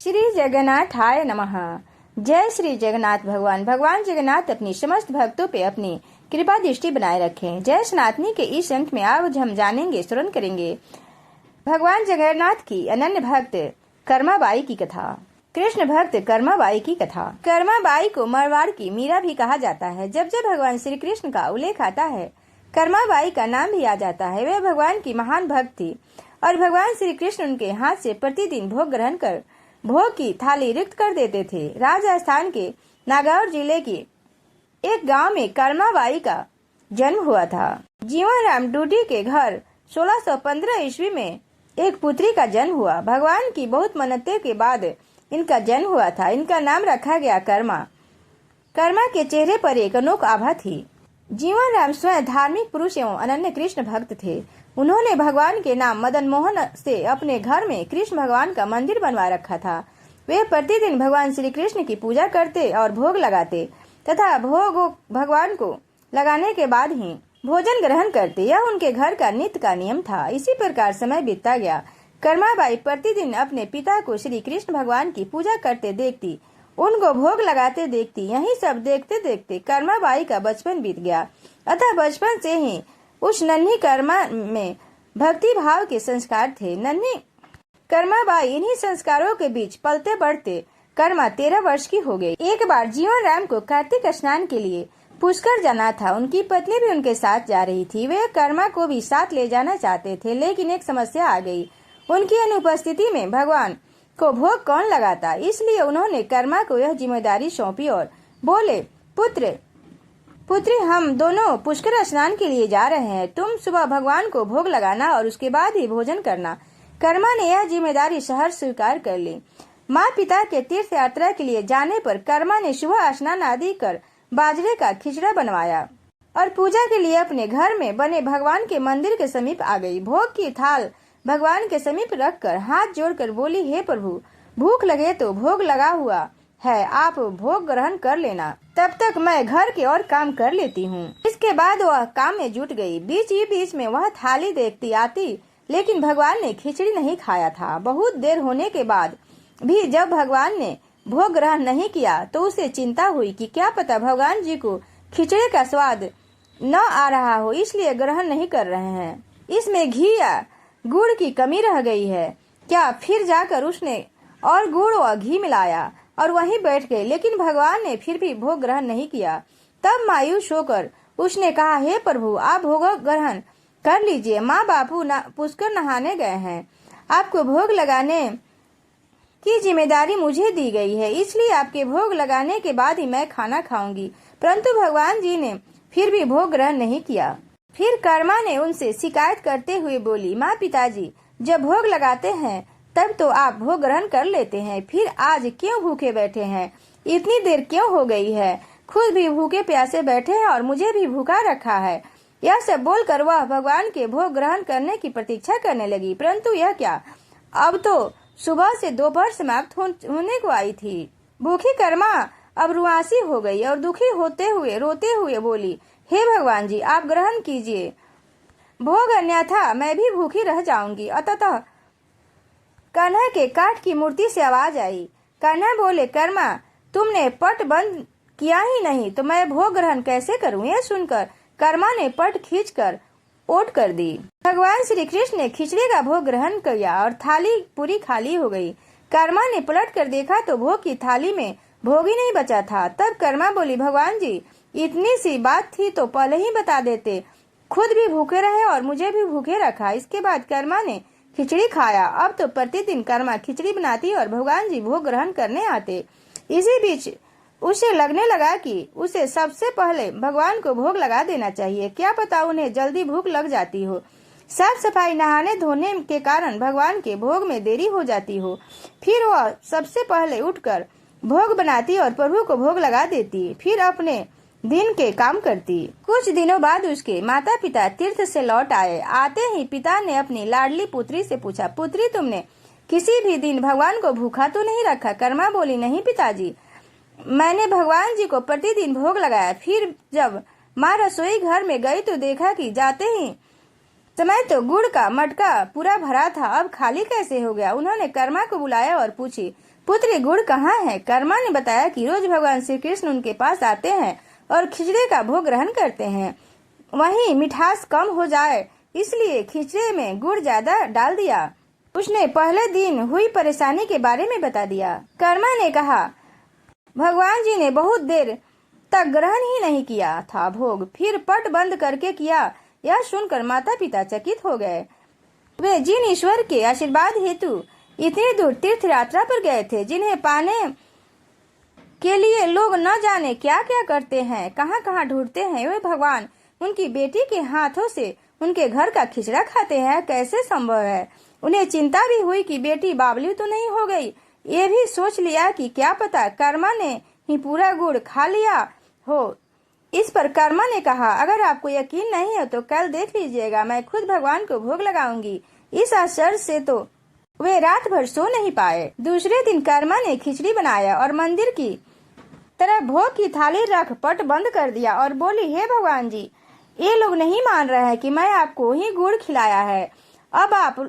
श्री जगन्नाथाय नमः। जय श्री जगन्नाथ भगवान। भगवान जगन्नाथ अपनी समस्त भक्तों पे अपनी कृपा दृष्टि बनाए रखें। जय सनातनी के इस अंक में आज हम जानेंगे, श्रवण करेंगे भगवान जगन्नाथ की अनन्य भक्त कर्माबाई की कथा। कृष्ण भक्त कर्माबाई की कथा। कर्माबाई को मारवाड़ की मीरा भी कहा जाता है। जब जब भगवान श्री कृष्ण का उल्लेख आता है, कर्माबाई का नाम भी आ जाता है। वे भगवान की महान भक्त थी और भगवान श्री कृष्ण उनके हाथ से प्रतिदिन भोग ग्रहण कर भोग की थाली रिक्त कर देते थे। राजस्थान के नागौर जिले के एक गांव में कर्माबाई का जन्म हुआ था। जीवन राम डूडी के घर 1615 ईस्वी में एक पुत्री का जन्म हुआ। भगवान की बहुत मन्नतों के बाद इनका जन्म हुआ था। इनका नाम रखा गया कर्मा। कर्मा के चेहरे पर एक अनोख आभा थी। जीवन राम स्वयं धार्मिक पुरुष एवं अनन्य कृष्ण भक्त थे। उन्होंने भगवान के नाम मदन मोहन से अपने घर में कृष्ण भगवान का मंदिर बनवा रखा था। वे प्रतिदिन भगवान श्री कृष्ण की पूजा करते और भोग लगाते तथा भोग भगवान को लगाने के बाद ही भोजन ग्रहण करते। यह उनके घर का नित्य का नियम था। इसी प्रकार समय बीतता गया। कर्माबाई प्रतिदिन अपने पिता को श्री कृष्ण भगवान की पूजा करते देखती, उनको भोग लगाते देखती। यही सब देखते देखते कर्माबाई का बचपन बीत गया। अतः बचपन से ही उस नन्ही कर्मा में भक्ति भाव के संस्कार थे। नन्ही कर्माबाई इन्हीं संस्कारों के बीच पलते बढ़ते कर्मा 13 वर्ष की हो गई। एक बार जीवन राम को कार्तिक स्नान के लिए पुष्कर जाना था। उनकी पत्नी भी उनके साथ जा रही थी। वे कर्मा को भी साथ ले जाना चाहते थे, लेकिन एक समस्या आ गई। उनकी अनुपस्थिति में भगवान को भोग कौन लगाता। इसलिए उन्होंने कर्मा को यह जिम्मेदारी सौंपी और बोले, पुत्री, हम दोनों पुष्कर स्नान के लिए जा रहे हैं। तुम सुबह भगवान को भोग लगाना और उसके बाद ही भोजन करना। कर्मा ने यह जिम्मेदारी सहर्ष स्वीकार कर ली। माँ पिता के तीर्थ यात्रा के लिए जाने पर कर्मा ने सुबह स्नान आदि कर बाजरे का खिचड़ा बनवाया और पूजा के लिए अपने घर में बने भगवान के मंदिर के समीप आ गई। भोग की थाल भगवान के समीप रखकर हाथ जोड़कर बोली, हे प्रभु, भूख लगे तो भोग लगा हुआ है, आप भोग ग्रहण कर लेना, तब तक मैं घर के और काम कर लेती हूँ। इसके बाद वह काम में जुट गई। बीच ही बीच में वह थाली देखती आती, लेकिन भगवान ने खिचड़ी नहीं खाया था। बहुत देर होने के बाद भी जब भगवान ने भोग ग्रहण नहीं किया तो उसे चिंता हुई कि क्या पता भगवान जी को खिचड़ी का स्वाद न आ रहा हो, इसलिए ग्रहण नहीं कर रहे हैं। इसमें घी या गुड़ की कमी रह गई है क्या। फिर जाकर उसने और गुड़ व घी मिलाया और वहीं बैठ गए, लेकिन भगवान ने फिर भी भोग ग्रहण नहीं किया। तब मायूस होकर उसने कहा, हे प्रभु, आप भोग ग्रहण कर लीजिए। माँ बापू पुष्कर नहाने गए हैं। आपको भोग लगाने की जिम्मेदारी मुझे दी गई है, इसलिए आपके भोग लगाने के बाद ही मैं खाना खाऊंगी। परंतु भगवान जी ने फिर भी भोग ग्रहण नहीं किया। फिर कर्मा ने उनसे शिकायत करते हुए बोली, माँ पिताजी, जब भोग लगाते हैं तब तो आप भोग ग्रहण कर लेते हैं, फिर आज क्यों भूखे बैठे हैं? इतनी देर क्यों हो गई है? खुद भी भूखे प्यासे बैठे हैं और मुझे भी भूखा रखा है। यह सब बोलकर वह भगवान के भोग ग्रहण करने की प्रतीक्षा करने लगी। परंतु यह क्या, अब तो सुबह से दोपहर समाप्त होने को आई थी। भूखी कर्मा अब रुआसी हो गई और दुखी होते हुए रोते हुए बोली, हे भगवान जी, आप ग्रहण कीजिए भोग, अन्यथा मैं भी भूखी रह जाऊंगी। अतः कान्हा के काठ की मूर्ति से आवाज आई। कान्हा बोले, कर्मा, तुमने पट बंद किया ही नहीं तो मैं भोग ग्रहण कैसे करूं? यह सुनकर कर्मा ने पट खींचकर ओट कर दी। भगवान श्री कृष्ण ने खिचड़ी का भोग ग्रहण किया और थाली पूरी खाली हो गई। कर्मा ने पलट कर देखा तो भोग की थाली में भोग ही नहीं बचा था। तब कर्मा बोली, भगवान जी, इतनी सी बात थी तो पहले ही बता देते, खुद भी भूखे रहे और मुझे भी भूखे रखा। इसके बाद कर्मा ने खिचड़ी खाया। अब तो प्रतिदिन कर्मा खिचड़ी बनाती और भगवान जी भोग ग्रहण करने आते। इसी बीच उसे लगने लगा कि उसे सबसे पहले भगवान को भोग लगा देना चाहिए। क्या पता उन्हें जल्दी भूख लग जाती हो, साफ सफाई नहाने धोने के कारण भगवान के भोग में देरी हो जाती हो। फिर वह सबसे पहले उठकर भोग बनाती और प्रभु को भोग लगा देती, फिर अपने दिन के काम करती। कुछ दिनों बाद उसके माता पिता तीर्थ से लौट आए। आते ही पिता ने अपनी लाडली पुत्री से पूछा, पुत्री, तुमने किसी भी दिन भगवान को भूखा तो नहीं रखा? कर्मा बोली, नहीं पिताजी, मैंने भगवान जी को प्रतिदिन भोग लगाया। फिर जब माँ रसोई घर में गई तो देखा कि जाते ही समय तो गुड़ का मटका पूरा भरा था, अब खाली कैसे हो गया? उन्होंने कर्मा को बुलाया और पूछी, पुत्र गुड़ कहाँ है? कर्मा ने बताया कि रोज भगवान श्री कृष्ण उनके पास आते हैं और खिचड़े का भोग ग्रहण करते हैं। वहीं मिठास कम हो जाए इसलिए खिचड़े में गुड़ ज्यादा डाल दिया। उसने पहले दिन हुई परेशानी के बारे में बता दिया। कर्मा ने कहा, भगवान जी ने बहुत देर तक ग्रहण ही नहीं किया था भोग, फिर पट बंद करके किया। यह सुनकर माता पिता चकित हो गए। वे जिन ईश्वर के आशीर्वाद हेतु इतनी दूर तीर्थ यात्रा पर गए थे, जिन्हें पाने के लिए लोग न जाने क्या क्या करते हैं, कहाँ कहाँ ढूंढते हैं, वे भगवान उनकी बेटी के हाथों से उनके घर का खिचड़ा खाते हैं, कैसे संभव है? उन्हें चिंता भी हुई कि बेटी बावली तो नहीं हो गई। ये भी सोच लिया कि क्या पता कर्मा ने ही पूरा गुड़ खा लिया हो। इस पर कर्मा ने कहा, अगर आपको यकीन नहीं है तो कल देख लीजिएगा, मैं खुद भगवान को भोग लगाऊंगी। इस आश्चर्य से तो वे रात भर सो नहीं पाए। दूसरे दिन कर्मा ने खिचड़ी बनाया और मंदिर की तरफ भोग की थाली रख पट बंद कर दिया और बोली, हे भगवान जी, ये लोग नहीं मान रहे हैं कि मैं आपको ही गुड़ खिलाया है। अब आप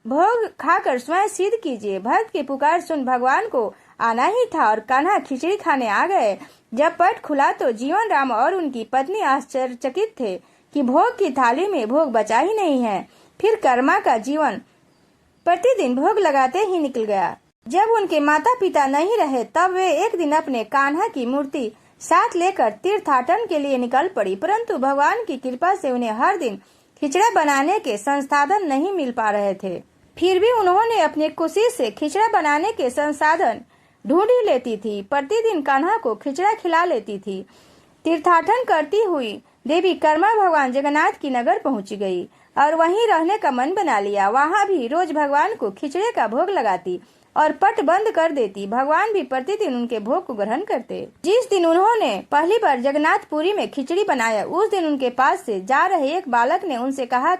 भोग खाकर स्वयं सिद्ध कीजिए। भक्त की पुकार सुन भगवान को आना ही था और कान्हा खिचड़ी खाने आ गए। जब पट खुला तो जीवन राम और उनकी पत्नी आश्चर्यचकित थे कि भोग की थाली में भोग बचा ही नहीं है। फिर कर्मा का जीवन प्रतिदिन भोग लगाते ही निकल गया। जब उनके माता पिता नहीं रहे तब वे एक दिन अपने कान्हा की मूर्ति साथ लेकर तीर्थाटन के लिए निकल पड़ी, परंतु भगवान की कृपा से उन्हें हर दिन खिचड़ा बनाने के संसाधन नहीं मिल पा रहे थे। फिर भी उन्होंने अपनी खुशी से खिचड़ा बनाने के संसाधन ढूंढ ही लेती थी। प्रतिदिन कान्हा को खिचड़ा खिला लेती थी। तीर्थाटन करती हुई देवी कर्मा भगवान जगन्नाथ की नगर पहुंच गई और वहीं रहने का मन बना लिया। वहां भी रोज भगवान को खिचड़े का भोग लगाती और पट बंद कर देती। भगवान भी प्रतिदिन उनके भोग को ग्रहण करते। जिस दिन उन्होंने पहली बार जगन्नाथपुरी में खिचड़ी बनाया, उस दिन उनके पास से जा रहे एक बालक ने उनसे कहा,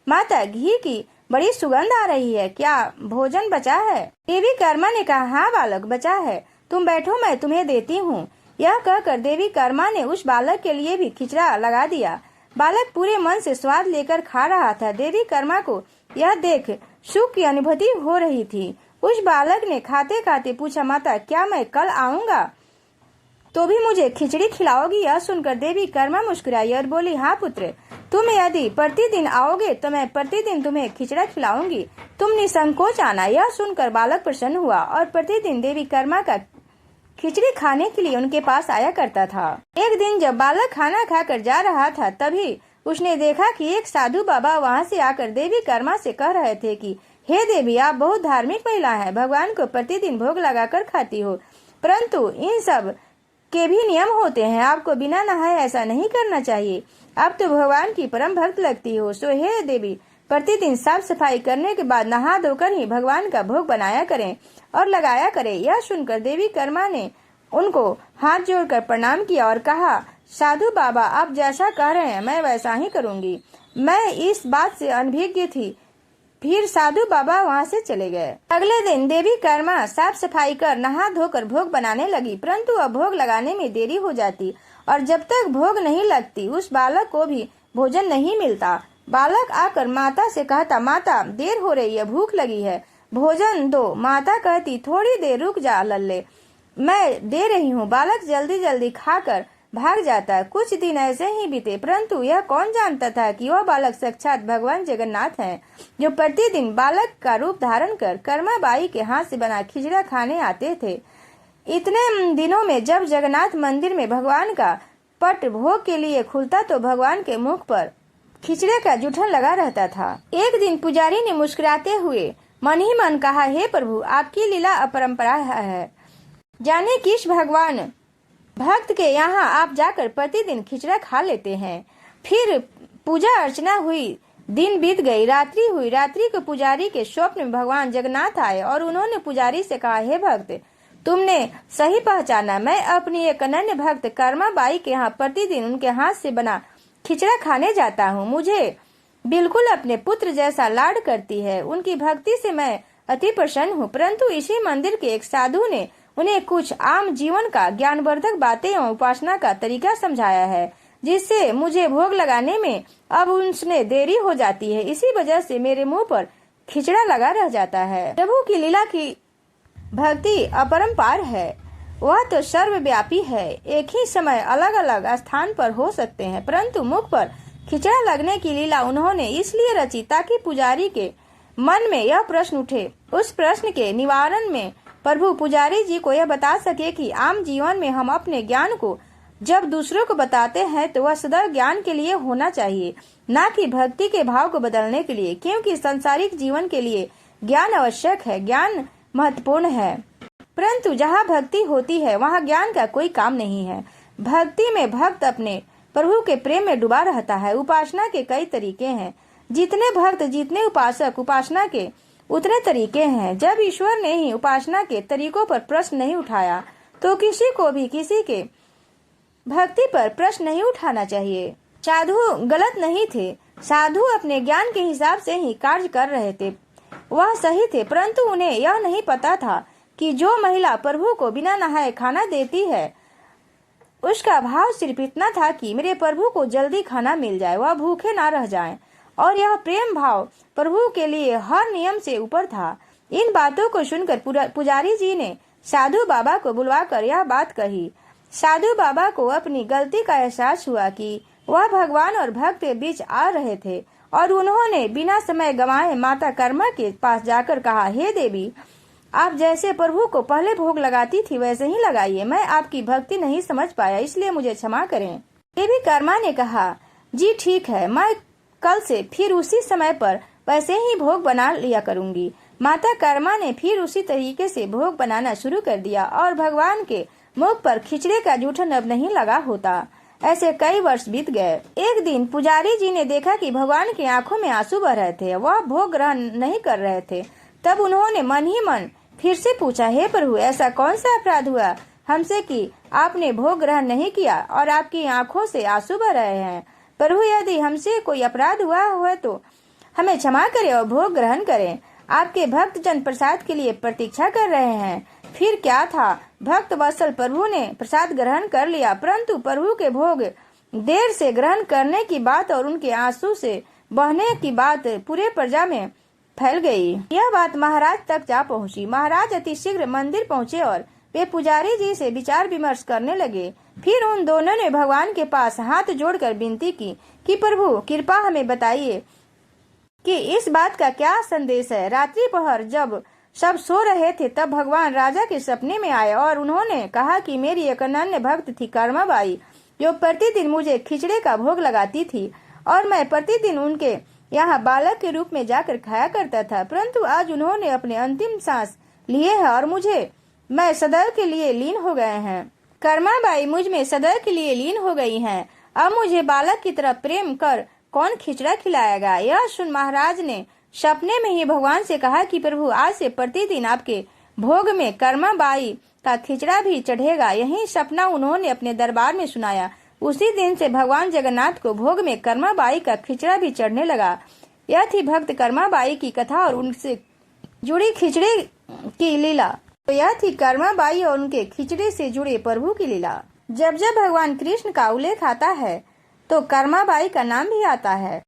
माता, घी की बड़ी सुगंध आ रही है, क्या भोजन बचा है? देवी कर्मा ने कहा, हाँ बालक, बचा है, तुम बैठो, मैं तुम्हें देती हूँ। यह कहकर देवी कर्मा ने उस बालक के लिए भी खिचड़ा लगा दिया। बालक पूरे मन से स्वाद लेकर खा रहा था। देवी कर्मा को यह देख सुख की अनुभूति हो रही थी। उस बालक ने खाते खाते पूछा, माता, क्या मैं कल आऊंगा तो भी मुझे खिचड़ी खिलाओगी? यह सुनकर देवी कर्मा मुस्कुराई और बोली, हाँ पुत्र, तुम यदि प्रतिदिन आओगे तो मैं प्रतिदिन तुम्हें खिचड़ा खिलाऊंगी, तुम निसंकोच आना। यह सुनकर बालक प्रसन्न हुआ और प्रतिदिन देवी कर्मा का खिचड़ी खाने के लिए उनके पास आया करता था। एक दिन जब बालक खाना खाकर जा रहा था, तभी उसने देखा कि एक साधु बाबा वहां से आकर देवी कर्मा से कह रहे थे कि हे देवी, आप बहुत धार्मिक महिला हैं, भगवान को प्रतिदिन भोग लगाकर खाती हो, परंतु इन सब के भी नियम होते हैं, आपको बिना नहाए ऐसा नहीं करना चाहिए। आप तो भगवान की परम भक्त लगती हो, सो हे देवी, प्रतिदिन साफ सफाई करने के बाद नहा धोकर ही भगवान का भोग बनाया करें और लगाया करें। यह सुनकर देवी कर्मा ने उनको हाथ जोड़कर प्रणाम किया और कहा, साधु बाबा, आप जैसा कह रहे हैं मैं वैसा ही करूंगी। मैं इस बात से अनभिज्ञ थी। फिर साधु बाबा वहां से चले गए। अगले दिन देवी कर्मा साफ सफाई कर नहा धोकर भोग बनाने लगी, परंतु अब भोग लगाने में देरी हो जाती और जब तक भोग नहीं लगती उस बालक को भी भोजन नहीं मिलता। बालक आकर माता से कहता, माता, देर हो रही है, भूख लगी है, भोजन दो। माता कहती, थोड़ी देर रुक जा लल्ले, मैं दे रही हूँ। बालक जल्दी जल्दी खाकर भाग जाता। कुछ दिन ऐसे ही बीते, परंतु यह कौन जानता था कि वह बालक साक्षात भगवान जगन्नाथ हैं, जो प्रतिदिन बालक का रूप धारण कर कर्मा बाई के हाथ से बना खिचड़ा खाने आते थे। इतने दिनों में जब जगन्नाथ मंदिर में भगवान का पट भोग के लिए खुलता तो भगवान के मुख पर खिचड़े का जूठन लगा रहता था। एक दिन पुजारी ने मुस्कुराते हुए मन ही मन कहा, हे प्रभु, आपकी लीला अपरंपरा है, जाने किस भगवान भक्त के यहाँ आप जाकर प्रतिदिन खिचड़ा खा लेते हैं। फिर पूजा अर्चना हुई, दिन बीत गई, रात्रि हुई। रात्रि को पुजारी के स्वप्न में भगवान जगन्नाथ आए और उन्होंने पुजारी से कहा, हे भक्त, तुमने सही पहचाना, मैं अपनी एक अनन्य भक्त कर्मा बाई के यहाँ प्रतिदिन उनके हाथ से बना खिचड़ा खाने जाता हूँ। मुझे बिल्कुल अपने पुत्र जैसा लाड करती है, उनकी भक्ति से मैं अति प्रसन्न हूँ। परंतु इसी मंदिर के एक साधु ने उन्हें कुछ आम जीवन का ज्ञानवर्धक बातें एवं उपासना का तरीका समझाया है, जिससे मुझे भोग लगाने में अब उसने देरी हो जाती है। इसी वजह से मेरे मुंह पर खिचड़ा लगा रह जाता है। प्रभु की लीला की भक्ति अपरंपार है, वह तो सर्वव्यापी है। एक ही समय अलग अलग स्थान पर हो सकते हैं, परंतु मुख पर खिचड़ा लगने की लीला उन्होंने इसलिए रची ताकि पुजारी के मन में यह प्रश्न उठे। उस प्रश्न के निवारण में प्रभु पुजारी जी को यह बता सके कि आम जीवन में हम अपने ज्ञान को जब दूसरों को बताते हैं तो वह सदैव ज्ञान के लिए होना चाहिए, न कि भक्ति के भाव को बदलने के लिए, क्योंकि सांसारिक जीवन के लिए ज्ञान आवश्यक है, ज्ञान महत्वपूर्ण है, परंतु जहाँ भक्ति होती है वहाँ ज्ञान का कोई काम नहीं है। भक्ति में भक्त अपने प्रभु के प्रेम में डूबा रहता है। उपासना के कई तरीके हैं, जितने भक्त जितने उपासक, उपासना के उतने तरीके हैं। जब ईश्वर ने ही उपासना के तरीकों पर प्रश्न नहीं उठाया तो किसी को भी किसी के भक्ति पर प्रश्न नहीं उठाना चाहिए। साधु गलत नहीं थे, साधु अपने ज्ञान के हिसाब से ही कार्य कर रहे थे, वह सही थे, परंतु उन्हें यह नहीं पता था कि जो महिला प्रभु को बिना नहाए खाना देती है उसका भाव सिर्फ इतना था कि मेरे प्रभु को जल्दी खाना मिल जाए, वह भूखे ना रह जाएं, और यह प्रेम भाव प्रभु के लिए हर नियम से ऊपर था। इन बातों को सुनकर पुजारी जी ने साधु बाबा को बुलवाकर यह बात कही। साधु बाबा को अपनी गलती का एहसास हुआ कि वह भगवान और भक्त के बीच आ रहे थे, और उन्होंने बिना समय गंवाए माता कर्मा के पास जाकर कहा, हे देवी, आप जैसे प्रभु को पहले भोग लगाती थी वैसे ही लगाइए। मैं आपकी भक्ति नहीं समझ पाया, इसलिए मुझे क्षमा करें। देवी कर्मा ने कहा, जी ठीक है, मैं कल से फिर उसी समय पर वैसे ही भोग बना लिया करूंगी। माता कर्मा ने फिर उसी तरीके से भोग बनाना शुरू कर दिया और भगवान के मुख पर खिचड़े का जूठन अब नहीं लगा होता। ऐसे कई वर्ष बीत गए। एक दिन पुजारी जी ने देखा कि भगवान की आंखों में आंसू बह रहे थे, वह भोग ग्रहण नहीं कर रहे थे। तब उन्होंने मन ही मन फिर से पूछा, हे प्रभु, ऐसा कौन सा अपराध हुआ हमसे कि आपने भोग ग्रहण नहीं किया और आपकी आंखों से आंसू बह रहे हैं? प्रभु, यदि हमसे कोई अपराध हुआ हो तो हमें क्षमा करें और भोग ग्रहण करें। आपके भक्त जन प्रसाद के लिए प्रतीक्षा कर रहे हैं। फिर क्या था, भक्त वत्सल प्रभु ने प्रसाद ग्रहण कर लिया, परंतु प्रभु के भोग देर से ग्रहण करने की बात और उनके आंसू से बहने की बात पूरे प्रजा में फैल गई। यह बात महाराज तक जा पहुंची। महाराज अति शीघ्र मंदिर पहुंचे और वे पुजारी जी से विचार विमर्श करने लगे। फिर उन दोनों ने भगवान के पास हाथ जोड़कर विनती की कि प्रभु, कृपा हमें बताइए कि इस बात का क्या संदेश है। रात्रि पहर जब सब सो रहे थे तब भगवान राजा के सपने में आए और उन्होंने कहा कि मेरी एक अनन्य भक्त थी कर्माबाई, जो प्रतिदिन मुझे खिचड़े का भोग लगाती थी और मैं प्रतिदिन उनके यहाँ बालक के रूप में जाकर खाया करता था, परंतु आज उन्होंने अपने अंतिम सांस लिए हैं और मैं सदैव के लिए लीन हो गए हैं। कर्माबाई मुझ में सदैव के लिए लीन हो गई हैं। अब मुझे बालक की तरह प्रेम कर कौन खिचड़ा खिलाएगा? यह सुन महाराज ने सपने में ही भगवान से कहा कि प्रभु, आज से प्रतिदिन आपके भोग में कर्माबाई का खिचड़ा भी चढ़ेगा। यही सपना उन्होंने अपने दरबार में सुनाया। उसी दिन से भगवान जगन्नाथ को भोग में कर्माबाई का खिचड़ा भी चढ़ने लगा। यह थी भक्त कर्माबाई की कथा और उनसे जुड़ी खिचड़े की लीला। तो यह थी कर्माबाई और उनके खिचड़े से जुड़े प्रभु की लीला। जब जब भगवान कृष्ण का उल्लेख आता है तो कर्माबाई का नाम भी आता है।